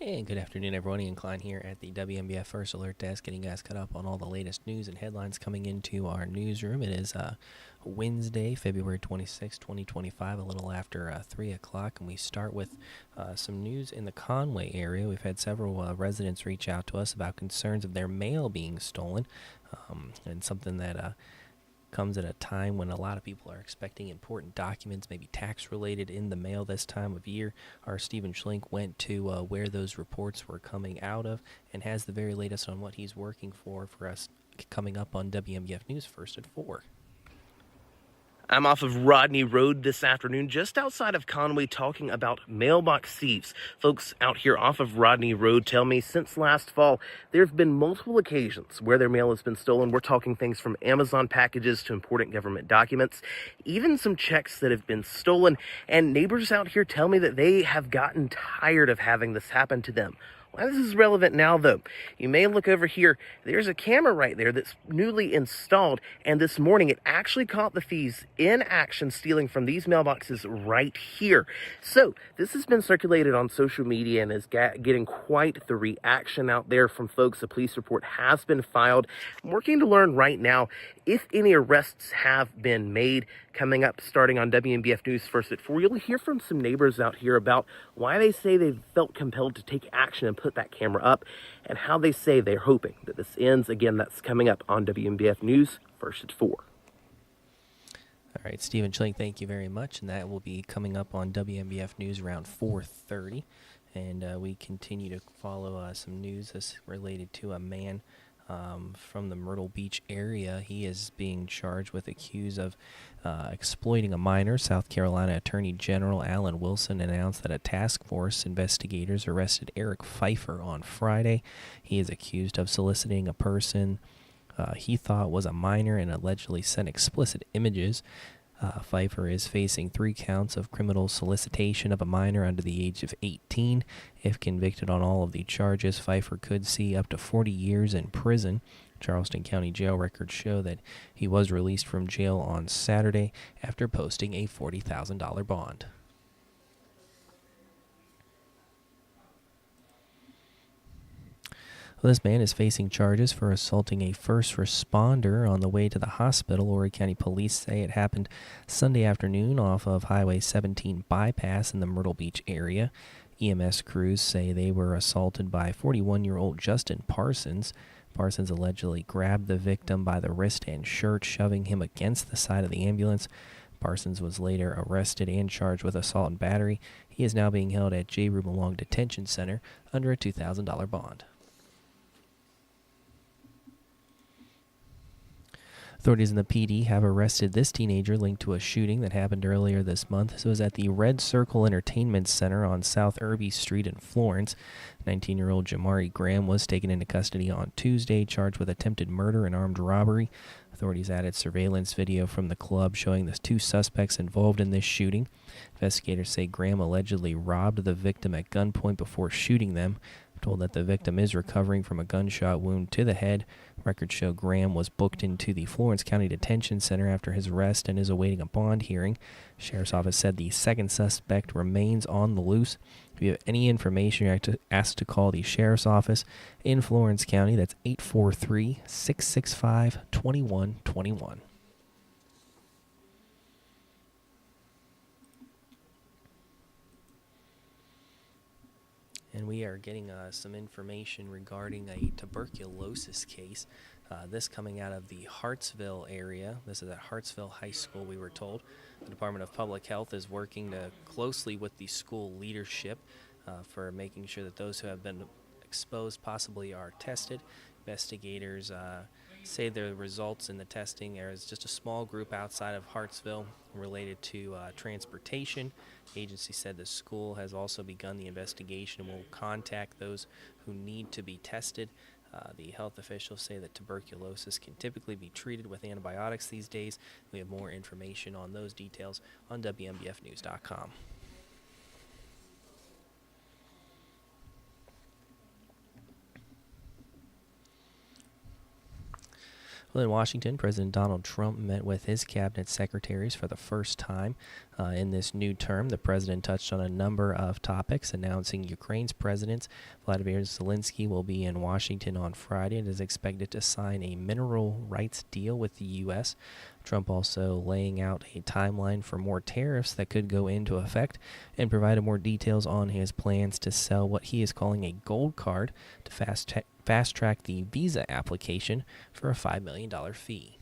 And good afternoon, everyone. Ian Klein here at the WMBF First Alert Desk, getting you guys caught up on all the latest news and headlines coming into our newsroom. It is Wednesday, February 26, 2025, a little after 3 o'clock, and we start with some news in the Conway area. We've had several residents reach out to us about concerns of their mail being stolen, and something that comes at a time when a lot of people are expecting important documents, maybe tax-related, in the mail this time of year. Our Stephen Schlink went to where those reports were coming out of and has the very latest on what he's working for us coming up on WMBF News First at 4. I'm off of Rodney Road this afternoon, just outside of Conway, talking about mailbox thieves. Folks out here off of Rodney Road tell me since last fall, there have been multiple occasions where their mail has been stolen. We're talking things from Amazon packages to important government documents, even some checks that have been stolen. And neighbors out here tell me that they have gotten tired of having this happen to them. Why this is relevant now, though, you may look over here. There's a camera right there that's newly installed, and this morning it actually caught the thieves in action stealing from these mailboxes right here. So this has been circulated on social media and is getting quite the reaction out there from folks. A police report has been filed. I'm working to learn right now if any arrests have been made. Coming up, starting on WMBF News First at 4, you'll hear from some neighbors out here about why they say they felt compelled to take action and put that camera up, and how they say they're hoping that this ends. Again, that's coming up on WMBF News First at 4. All right, Stephen Schlink, thank you very much, and that will be coming up on WMBF News around 4:30. And we continue to follow some news that's related to a man from the Myrtle Beach area. He is being charged with accused of exploiting a minor. South Carolina Attorney General Alan Wilson announced that a task force investigators arrested Eric Pfeiffer on Friday. He is accused of soliciting a person he thought was a minor and allegedly sent explicit images. Pfeiffer is facing 3 counts of criminal solicitation of a minor under the age of 18. If convicted on all of the charges, Pfeiffer could see up to 40 years in prison. Charleston County jail records show that he was released from jail on Saturday after posting a $40,000 bond. Well, this man is facing charges for assaulting a first responder on the way to the hospital. Horry County Police say it happened Sunday afternoon off of Highway 17 bypass in the Myrtle Beach area. EMS crews say they were assaulted by 41-year-old Justin Parsons. Parsons allegedly grabbed the victim by the wrist and shirt, shoving him against the side of the ambulance. Parsons was later arrested and charged with assault and battery. He is now being held at J. Rumalong Detention Center under a $2,000 bond. Authorities in the PD have arrested this teenager linked to a shooting that happened earlier this month. This was at the Red Circle Entertainment Center on South Irby Street in Florence. 19-year-old Jamari Graham was taken into custody on Tuesday, charged with attempted murder and armed robbery. Authorities added surveillance video from the club showing the 2 suspects involved in this shooting. Investigators say Graham allegedly robbed the victim at gunpoint before shooting them. Told that the victim is recovering from a gunshot wound to the head. Records show Graham was booked into the Florence County Detention Center after his arrest and is awaiting a bond hearing. Sheriff's Office said the second suspect remains on the loose. If you have any information, you're asked to call the Sheriff's Office in Florence County. That's 843-665-2121. And we are getting some information regarding a tuberculosis case. This coming out of the Hartsville area. This is at Hartsville High School, we were told. The Department of Public Health is working closely with the school leadership for making sure that those who have been exposed possibly are tested. Investigators say the results in the testing is just a small group outside of Hartsville related to transportation. The agency said the school has also begun the investigation and will contact those who need to be tested. The health officials say that tuberculosis can typically be treated with antibiotics these days. We have more information on those details on WMBFnews.com. Well, in Washington, President Donald Trump met with his cabinet secretaries for the first time in this new term. The president touched on a number of topics, announcing Ukraine's president, Vladimir Zelensky, will be in Washington on Friday and is expected to sign a mineral rights deal with the U.S. Trump also laying out a timeline for more tariffs that could go into effect and provided more details on his plans to sell what he is calling a gold card to fast track the visa application for a $5 million fee.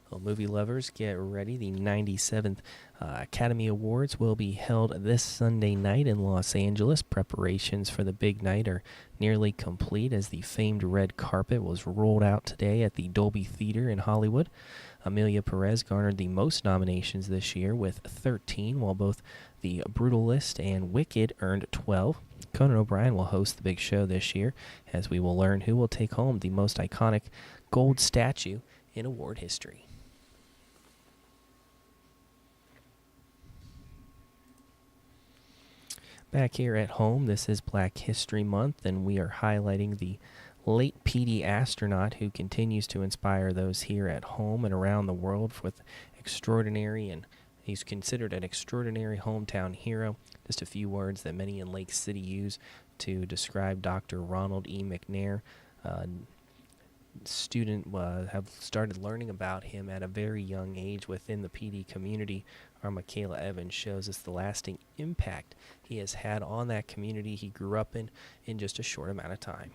Well, movie lovers, get ready. The 97th Academy Awards will be held this Sunday night in Los Angeles. Preparations for the big night are nearly complete as the famed red carpet was rolled out today at the Dolby Theater in Hollywood. Amelia Perez garnered the most nominations this year with 13, while both The Brutalist and Wicked earned 12. Conan O'Brien will host the big show this year, as we will learn who will take home the most iconic gold statue in award history. Back here at home, this is Black History Month, and we are highlighting the late PD astronaut who continues to inspire those here at home and around the world with extraordinary, and he's considered an extraordinary hometown hero. Just a few words that many in Lake City use to describe Dr. Ronald E. McNair. Student have started learning about him at a very young age within the PD community. Our Michaela Evans shows us the lasting impact he has had on that community he grew up in just a short amount of time.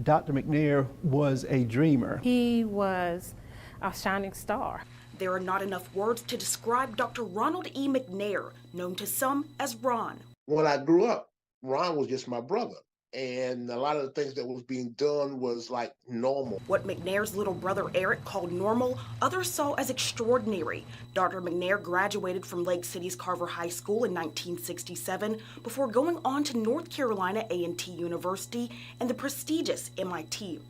Dr. McNair was a dreamer. He was a shining star. There are not enough words to describe Dr. Ronald E. McNair, known to some as Ron. When I grew up, Ron was just my brother. And a lot of the things that was being done was like normal. What McNair's little brother Eric called normal, others saw as extraordinary. Dr. McNair graduated from Lake City's Carver High School in 1967 before going on to North Carolina A&T University and the prestigious MIT.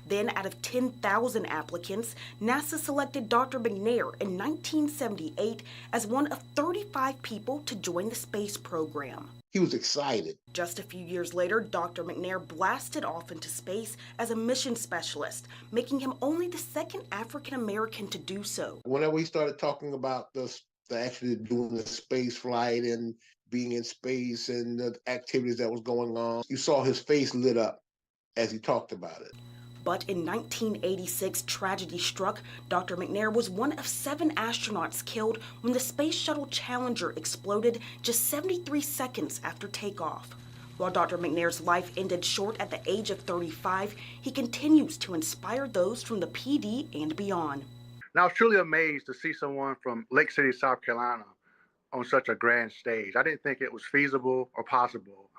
Then, out of 10,000 applicants, NASA selected Dr. McNair in 1978 as one of 35 people to join the space program. He was excited. Just a few years later, Dr. McNair blasted off into space as a mission specialist, making him only the second African American to do so. Whenever we started talking about the actually doing the space flight and being in space and the activities that was going on, you saw his face lit up as he talked about it. But in 1986, tragedy struck. Dr. McNair was one of 7 astronauts killed when the Space Shuttle Challenger exploded just 73 seconds after takeoff. While Dr. McNair's life ended short at the age of 35, he continues to inspire those from the PD and beyond. And I was truly amazed to see someone from Lake City, South Carolina on such a grand stage. I didn't think it was feasible or possible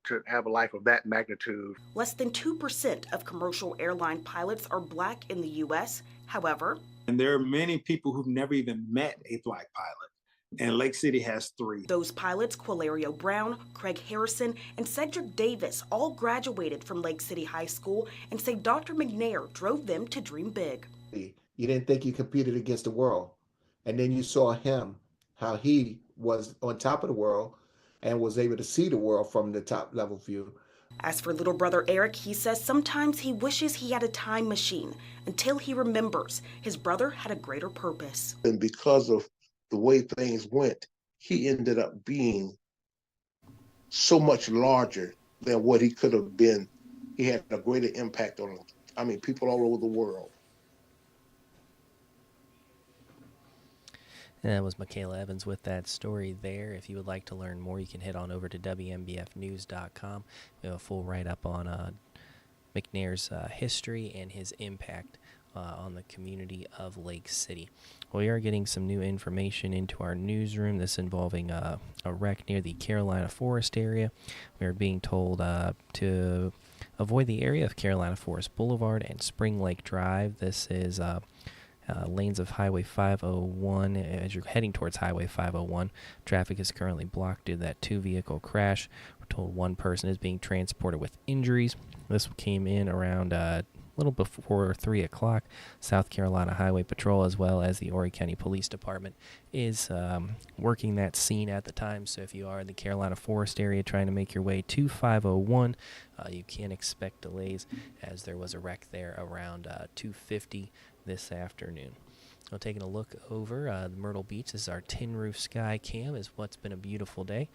to have a life of that magnitude. Less than 2% of commercial airline pilots are Black in the U.S. However, and there are many people who've never even met a Black pilot, and Lake City has 3. Those pilots, Qualario Brown, Craig Harrison, and Cedric Davis, all graduated from Lake City High School and say Dr. McNair drove them to dream big. You didn't think you competed against the world, and then you saw him, how he was on top of the world and was able to see the world from the top level view. As for little brother Eric, he says sometimes he wishes he had a time machine until he remembers his brother had a greater purpose. And because of the way things went, he ended up being so much larger than what he could have been. He had a greater impact on, people all over the world. And that was Michaela Evans with that story there. If you would like to learn more, you can head on over to WMBFnews.com. We have a full write-up on McNair's history and his impact on the community of Lake City. We are getting some new information into our newsroom, this involving a wreck near the Carolina Forest area. We are being told to avoid the area of Carolina Forest Boulevard and Spring Lake Drive. This is lanes of Highway 501. As you're heading towards Highway 501, traffic is currently blocked due to that 2-vehicle crash. We're told one person is being transported with injuries. This came in around little before 3 o'clock. South Carolina Highway Patrol, as well as the Horry County Police Department, is working that scene at the time. So if you are in the Carolina Forest area trying to make your way to 501, you can expect delays, as there was a wreck there around 2:50 this afternoon. Well, taking a look over the Myrtle Beach, this is our tin roof sky cam. Is what's been a beautiful day.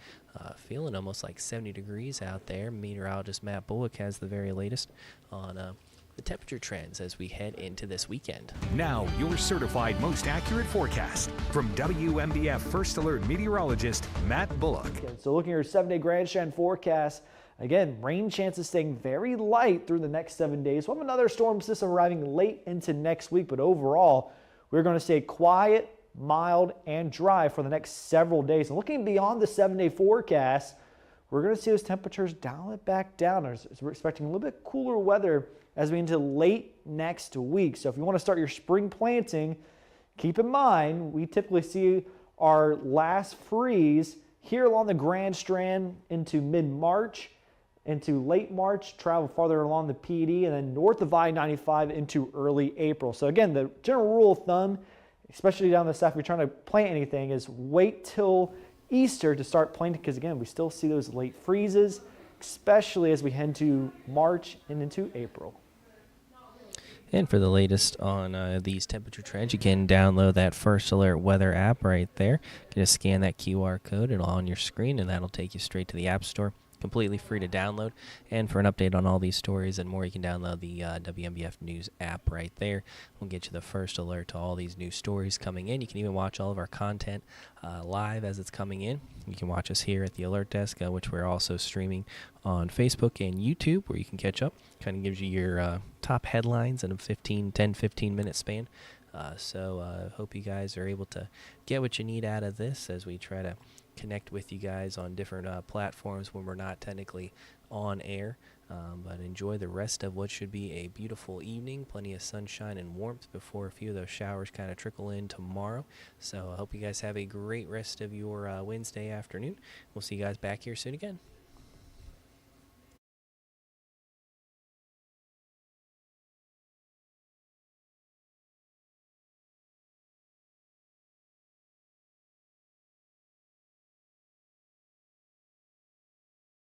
Feeling almost like 70 degrees out there. Meteorologist Matt Bullock has the very latest on the temperature trends as we head into this weekend. Now, your certified most accurate forecast from WMBF First Alert meteorologist Matt Bullock. So looking at your 7-day grandstand forecast, again, rain chances staying very light through the next 7 days. We'll have another storm system arriving late into next week, but overall, we're going to stay quiet, mild, and dry for the next several days. And looking beyond the 7-day forecast, we're going to see those temperatures dial it back down. We're expecting a little bit cooler weather as we into late next week. So if you want to start your spring planting, keep in mind we typically see our last freeze here along the Grand Strand into mid-March, into late March, travel farther along the PD, and then north of I-95 into early April. So again, the general rule of thumb, especially down the south, if you're trying to plant anything, is wait till Easter to start planting, because again, we still see those late freezes, especially as we head to March and into April. And for the latest on these temperature trends, you can download that First Alert Weather app right there. You can just scan that QR code on your screen, and that'll take you straight to the App Store. Completely free to download. And for an update on all these stories and more, you can download the WMBF News app right there. We'll get you the first alert to all these new stories coming in. You can even watch all of our content live as it's coming in. You can watch us here at the Alert Desk, which we're also streaming on Facebook and YouTube, where you can catch up. Kind of gives you your top headlines in a 10-15 minute span. So hope you guys are able to get what you need out of this as we try to connect with you guys on different platforms when we're not technically on air. But enjoy the rest of what should be a beautiful evening. Plenty of sunshine and warmth before a few of those showers kind of trickle in tomorrow. So I hope you guys have a great rest of your Wednesday afternoon. We'll see you guys back here soon again.